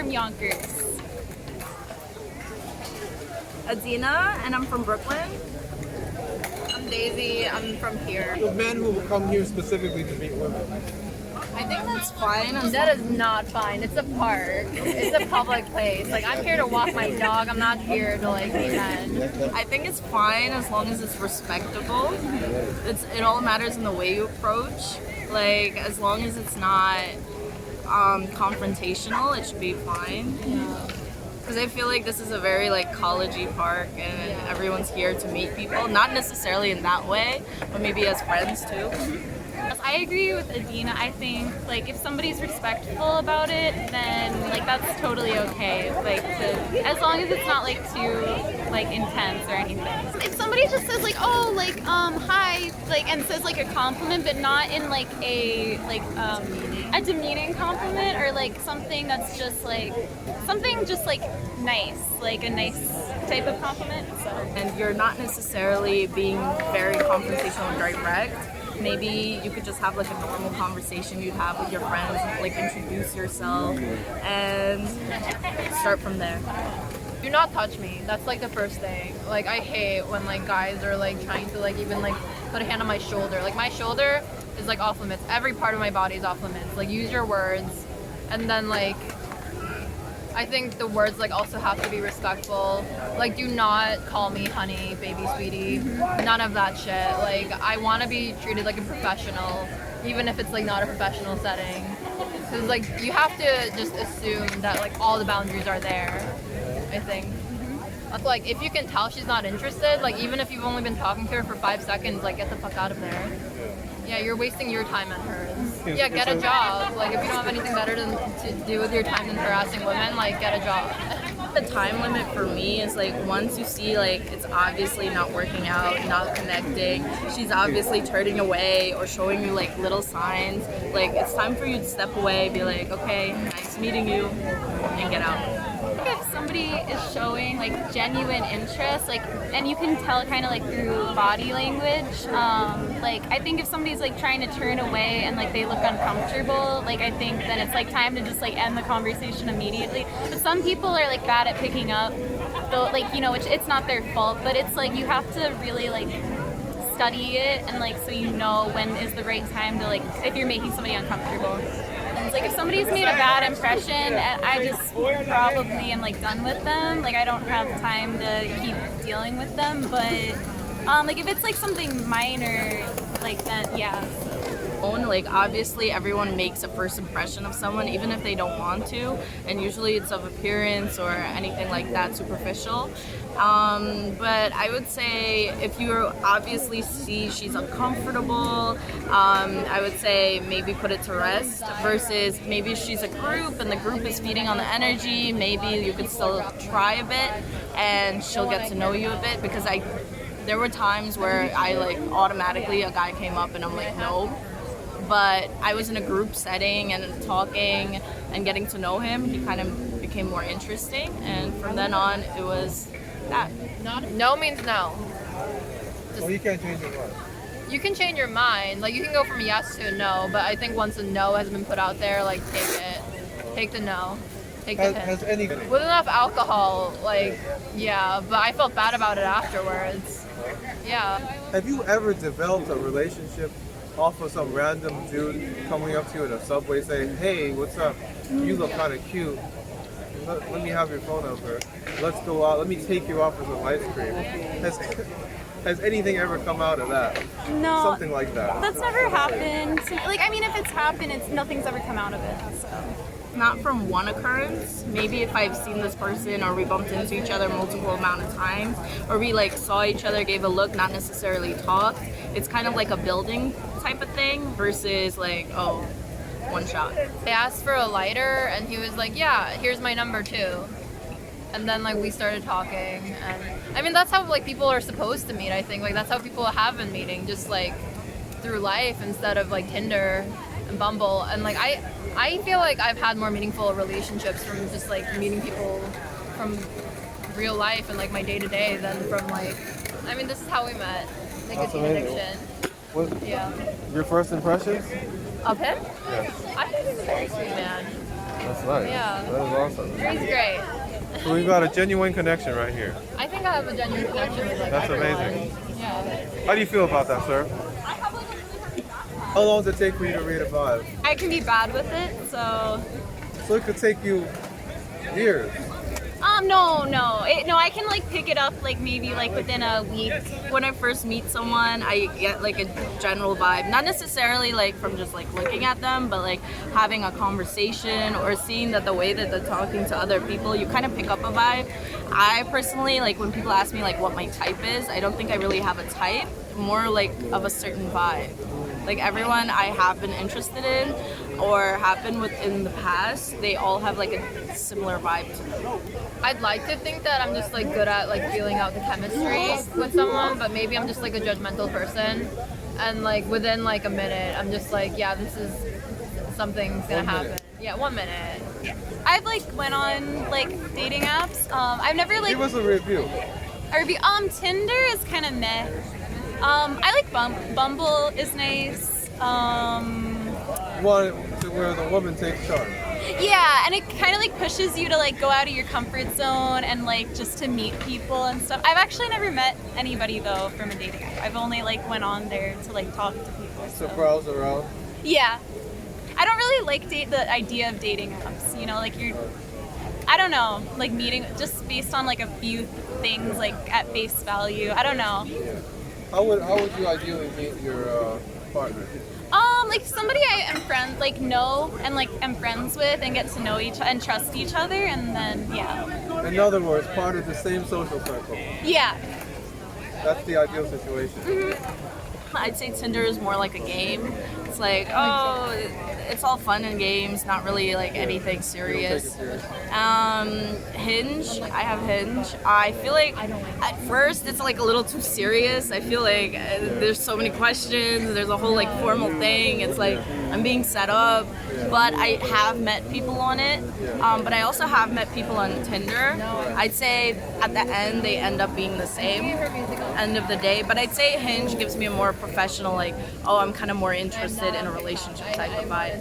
from Yonkers. Adina, and I'm from Brooklyn. I'm Daisy. I'm from here. The men who will come here specifically to meet women. I think that's fine. That is not fine. It's a park. It's a public place. Like, I'm here to walk my dog. I'm not here to like meet men. I think it's fine as long as it's respectable. It all matters in the way you approach. Like, as long as it's not confrontational, it should be fine. Because I feel like this is a very like college-y park, and everyone's here to meet people. Not necessarily in that way, but maybe as friends too. I agree with Adina. I think like if somebody's respectful about it, then like that's totally okay. Like as long as it's not like too like intense or anything. If somebody just says like, oh, like hi, like, and says like a compliment, but not in like a demeaning compliment, or like something that's just like something just like nice, like a nice type of compliment. So. And you're not necessarily being very confrontational and direct. Maybe you could just have like a normal conversation you'd have with your friends, like introduce yourself and start from there. Do not touch me. That's like the first thing. Like, I hate when like guys are like trying to like even like put a hand on my shoulder. Like, my shoulder is like off limits. Every part of my body is off limits. Like, use your words. And then like I think the words like also have to be respectful. Like, do not call me honey, baby, sweetie. None of that shit. Like, I want to be treated like a professional, even if it's like not a professional setting. Because like you have to just assume that like all the boundaries are there, I think. Like, if you can tell she's not interested, like even if you've only been talking to her for 5 seconds, like get the fuck out of there. Yeah, you're wasting your time and hers. Yeah, get a job. Like, if you don't have anything better to do with your time than harassing women, like, get a job. The time limit for me is like once you see like it's obviously not working out, not connecting, she's obviously turning away or showing you like little signs, like it's time for you to step away, be like, okay, nice meeting you, and get out. If somebody is showing like genuine interest, like, and you can tell kind of like through body language, like I think if somebody's like trying to turn away and like they look uncomfortable, like I think then it's like time to just like end the conversation immediately. But some people are like bad at picking up, though, like, you know, it's not their fault, but it's like you have to really like study it, and like so you know when is the right time to like if you're making somebody uncomfortable. It's like if somebody's made a bad impression, I just probably am like done with them. Like I don't have time to keep dealing with them. But like if it's like something minor, like then yeah. Like obviously everyone makes a first impression of someone even if they don't want to, and usually it's of appearance or anything like that superficial. But I would say if you obviously see she's uncomfortable, I would say maybe put it to rest, versus maybe she's a group and the group is feeding on the energy, maybe you could still try a bit and she'll get to know you a bit, because there were times where I like automatically a guy came up and I'm like no. But I was in a group setting and talking and getting to know him, he kind of became more interesting, and from then on it was that. No means no. Well, you can't change your mind. You can change your mind. Like, you can go from yes to a no, but I think once a no has been put out there, like, take it. Take the no. Take the hint. With enough alcohol, like, yeah, but I felt bad about it afterwards. Yeah. Have you ever developed a relationship off of some random dude coming up to you in a subway saying, hey, what's up? You look kind of cute. Let me have your phone number. Let's go out. Let me take you out for some ice cream. Has anything ever come out of that? No. Something like that. That's never happened. Like, I mean, if it's happened, nothing's ever come out of it. So. Not from one occurrence. Maybe if I've seen this person or we bumped into each other multiple amount of times, or we like saw each other, gave a look, not necessarily talked. It's kind of like a building type of thing versus like, oh, one shot. I asked for a lighter and he was like, yeah, here's my number too. And then like we started talking, and I mean that's how like people are supposed to meet, I think. Like that's how people have been meeting, just like through life instead of like Tinder and Bumble. And like I feel like I've had more meaningful relationships from just like meeting people from real life and like my day-to-day than from like, I mean, this is how we met. Nicotine addiction. Your first impressions? Of him? Yes. I think he's a very sweet man. That's nice. Yeah. That is awesome. He's great. So we got a genuine connection right here. I think I have a genuine connection with like That's everyone. amazing. Yeah. How do you feel about that, sir? How long does it take for you to read a vibe? I can be bad with it, so So it could take you years. no, I can like pick it up like maybe like within a week. When I first meet someone, I get like a general vibe, not necessarily like from just like looking at them, but like having a conversation or seeing that the way that they're talking to other people, you kind of pick up a vibe. I personally, like when people ask me like what my type is, I don't think I really have a type, more like of a certain vibe. Like everyone I have been interested in or have been with in the past, they all have like a similar vibe to me. I'd like to think that I'm just like good at like feeling out the chemistry with someone, but maybe I'm just like a judgmental person. And like within like a minute, I'm just like, yeah, this is something's gonna happen. Yeah, 1 minute. I've like went on like dating apps. I've never like Give us a review. a review. Tinder is kind of meh. I like Bumble is nice. You want it to where the woman takes charge. Yeah, and it kind of like pushes you to like go out of your comfort zone and like just to meet people and stuff. I've actually never met anybody though from a dating app. I've only like went on there to like talk to people. To browse around. Yeah, I don't really like the idea of dating apps. You know, like I don't know, like meeting just based on like a few things like at face value. I don't know. How would you ideally meet your partner? Like somebody I am know and like am friends with and get to know each and trust each other, and then yeah. In other words, part of the same social circle. Yeah. That's the ideal situation. I'd say Tinder is more like a game. It's like, oh, it's all fun and games, not really like anything You serious. don't take it serious. Hinge, I have Hinge. I feel like at first it's like a little too serious. I feel like there's so many questions. There's a whole like formal thing. It's like I'm being set up. But I have met people on it. But I also have met people on Tinder. I'd say at the end they end up being the same end of the day. But I'd say Hinge gives me a more professional, like, oh, I'm kind of more interested in a relationship type of vibe.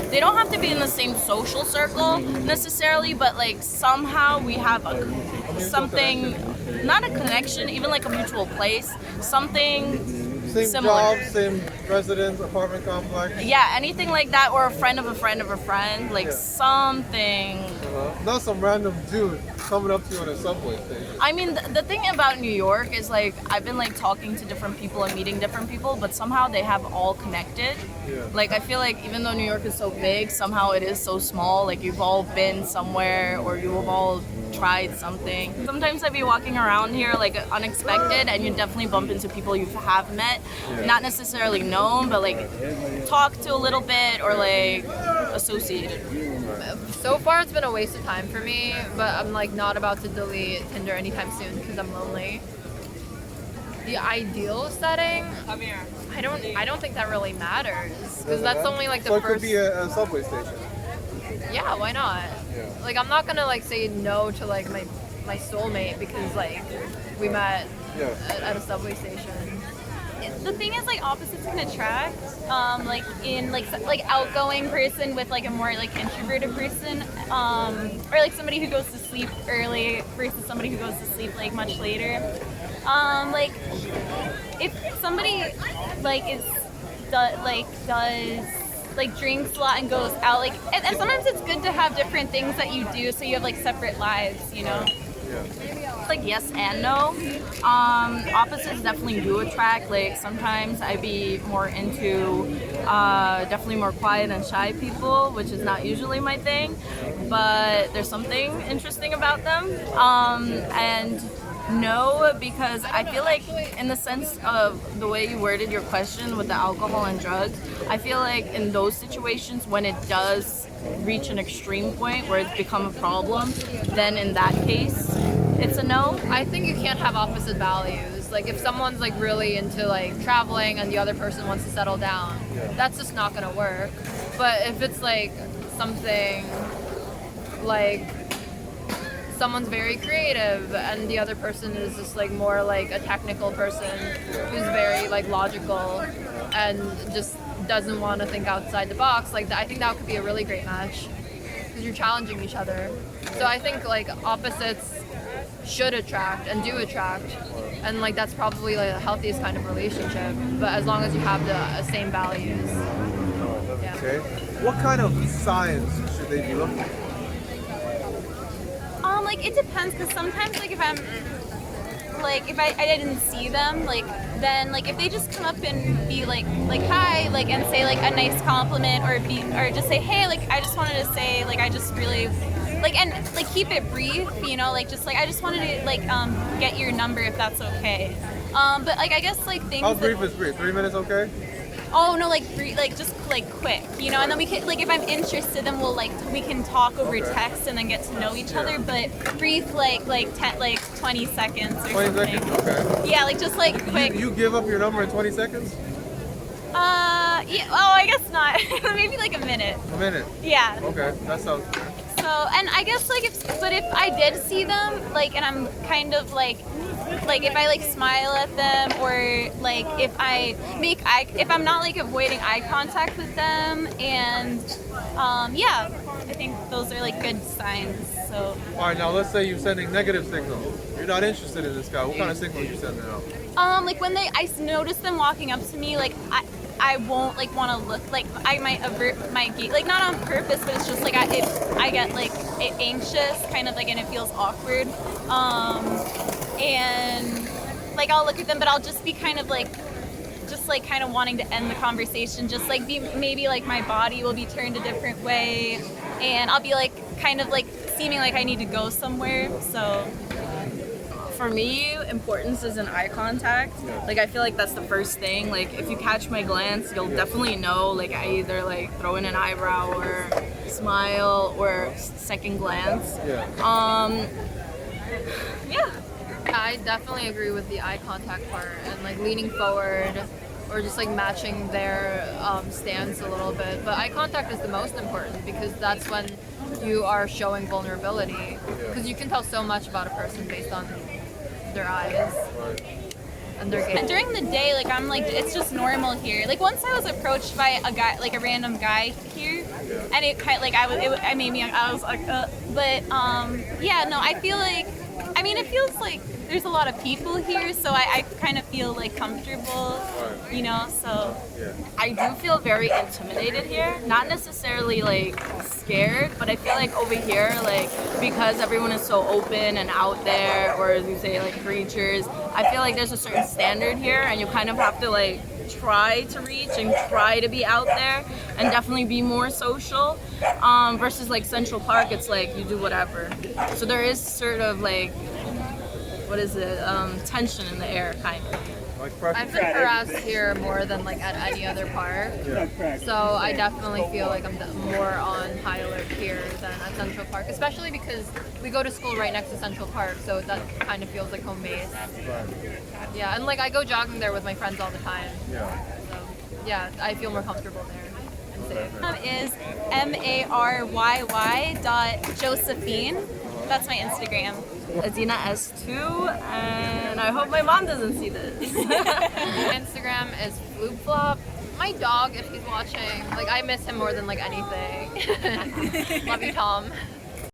They don't have to be in the same social circle necessarily, but like somehow we have something, not a connection, even like a mutual place, something Same similar. job, same residence, apartment complex. Yeah, anything like that, or a friend of a friend of a friend, like something. Not some random dude coming up to you on a subway station. I mean, the thing about New York is like I've been like talking to different people and meeting different people, but somehow they have all connected. Yeah. Like I feel like even though New York is so big, somehow it is so small. Like you've all been somewhere, or you have all tried something. Sometimes I'd be walking around here like unexpected, and you definitely bump into people you have met, not necessarily known, but like talked to a little bit or like associated. So far, it's been a waste of time for me, but I'm like not about to delete Tinder anytime soon because I'm lonely. The ideal setting, I don't think that really matters because that's only like the So it first. could be a subway station. Yeah, why not? Yeah. Like I'm not gonna like say no to like my soulmate because like we met Yeah. at a subway station. The thing is, like, opposites can attract. Like in like outgoing person with like a more like introverted person, or like somebody who goes to sleep early versus somebody who goes to sleep like much later. Like if somebody like does like drinks a lot and goes out, like and sometimes it's good to have different things that you do so you have like separate lives, you know. It's like yes and no. Opposites definitely do attract. Like sometimes I'd be more into definitely more quiet and shy people, which is not usually my thing, but there's something interesting about them. And no, because I feel like in the sense of the way you worded your question with the alcohol and drugs, I feel like in those situations when it does reach an extreme point where it's become a problem, then in that case it's a no. I think you can't have opposite values. Like if someone's like really into like traveling and the other person wants to settle down, that's just not gonna work. But if it's like something like someone's very creative and the other person is just like more like a technical person who's very like logical and just doesn't want to think outside the box, like I think that could be a really great match. because you're challenging each other. So I think like opposites should attract and do attract, and like that's probably like the healthiest kind of relationship. But as long as you have the same values. Yeah. Okay. What kind of signs should they be looking for? Like it depends, because sometimes like if I'm like if I didn't see them, like then like if they just come up and be like hi, like and say like a nice compliment, or just say hey, like I just wanted to say like I just really like, and like keep it brief, you know, like just like I just wanted to like get your number if that's okay. But like I guess like things How brief is brief? 3 minutes okay? Oh no, like brief, like just like quick, you know, and then we can like if I'm interested, then we can talk over text and then get to know each other. But brief, like 20 seconds or 20 something. seconds? Okay. Yeah, like just like quick. You give up your number in 20 seconds? Yeah. Oh, I guess not. Maybe like a minute. A minute? Yeah. Okay, that sounds good. So, and I guess like if I did see them, like, and I'm kind of like if I like smile at them, or like if I'm not like avoiding eye contact with them, and yeah, I think those are like good signs. So. All right, now let's say you're sending negative signals. You're not interested in this guy. What kind of signal are you sending out? Like when I notice them walking up to me, like I won't like want to look, like I might avert my gaze, like not on purpose, but it's just like I get like anxious, kind of like, and it feels awkward, and like I'll look at them, but I'll just be kind of like kind of wanting to end the conversation, just like maybe like my body will be turned a different way, and I'll be like kind of like seeming like I need to go somewhere. So for me, importance is in eye contact. Like I feel like that's the first thing. Like if you catch my glance, you'll definitely know. Like I either like throw in an eyebrow or smile or second glance. Yeah. I definitely agree with the eye contact part and like leaning forward or just like matching their stance a little bit. But eye contact is the most important because that's when you are showing vulnerability, because you can tell so much about a person based on their eyes and their gaze. During the day, like I'm like, it's just normal here. Like once I was approached by a guy, like a random guy here, and it kind of like I made me, I was like, but yeah, no, I feel like, I mean, it feels like there's a lot of people here, so I kind of feel like comfortable, you know, so. I do feel very intimidated here. Not necessarily like scared, but I feel like over here, like because everyone is so open and out there, or as you say, like creatures, I feel like there's a certain standard here, and you kind of have to like try to reach and try to be out there and definitely be more social, versus like Central Park, it's like you do whatever. So there is sort of like, what is it, tension in the air, kind of. I've been harassed here more than like at any other park, so I definitely feel like I'm more on high alert here than at Central Park, especially because we go to school right next to Central Park, so that kind of feels like home base. Yeah, and like I go jogging there with my friends all the time. So yeah, I feel more comfortable there and safe. Is maryy.josephine. That's my Instagram. adinas2, and I hope my mom doesn't see this. Instagram is floopflop. My dog, if he's watching, like I miss him more than like anything. Love you, Tom.